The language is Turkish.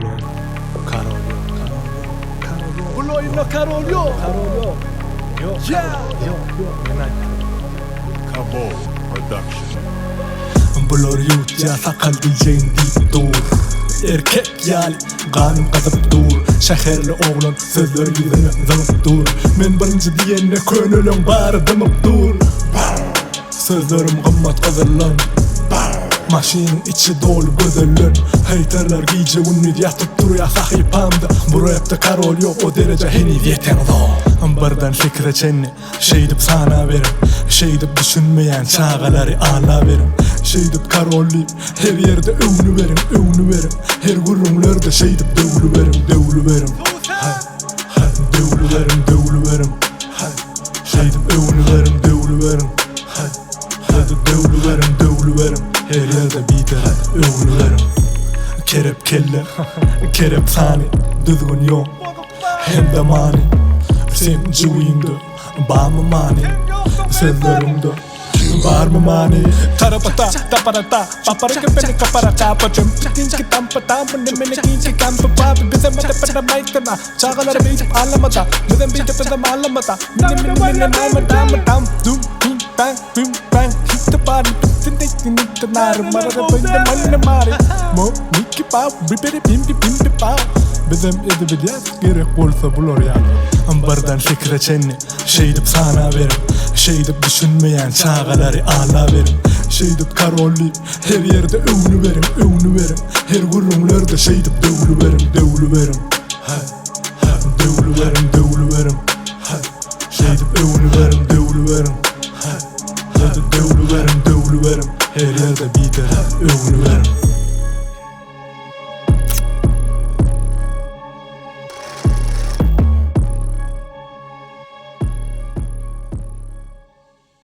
Bulo Karolyo Bulo inno Karolyo Yo Yeah Cabo Production. Bulor yut ya sakal diyeceğin deyip dur. Erkek yali kanım kazıp dur. Şehirli oğlan sözler yüzüne zılıp dur. Men birinci diyene könülün bari dımıp dur. Sözlerim kımmat kazırlan. Maşinin içi dolu gödellön. Haterler giyce unnid yatıp duruyor sahipamda. Bu rapte Karol yok o derece henüz yeten zor. Birden fikre çenni şeydip sana verin. Şeydip düşünmeyen çağaları ana verin. Şeydip Karol'li her yerde övünü verin, övünü verin. Her gurrunlarda şeydip devlu verin, devlu verin. Devlu verin, devlu verin. Şeydip övünü verin, devlu verin. Devlu verin, devlu verin. Her yerde biter, övünü verin. Kerep kelle, kerep sani, düzgün yok. Hem de mani, sen cüvinde, bağımı mani. Sözlerimde var mı mani? Tarapata, taparata, paparaka beni kaparata. Paçım pitinki tampata, menekinki kampapa. Bize mada maykana, çağaları beyip ağlamada. Bize beyip ağlamada. Mine madam, dum bim bang. Hit the party, pitin de nar. Marada bende manne mari. Mo Mickey Pau, biberi bim pau. Bizim edebiyat gerek olsa bulur yani. Birden fikre çenni şeydip sana verin. Şeydip düşünmeyen çağaları ağla verin. Şeydip Karol'li her yerde övünü verin, övünü verin. Her gurrunlarda şeydip devlu verin, devlu verin. Devlu verin,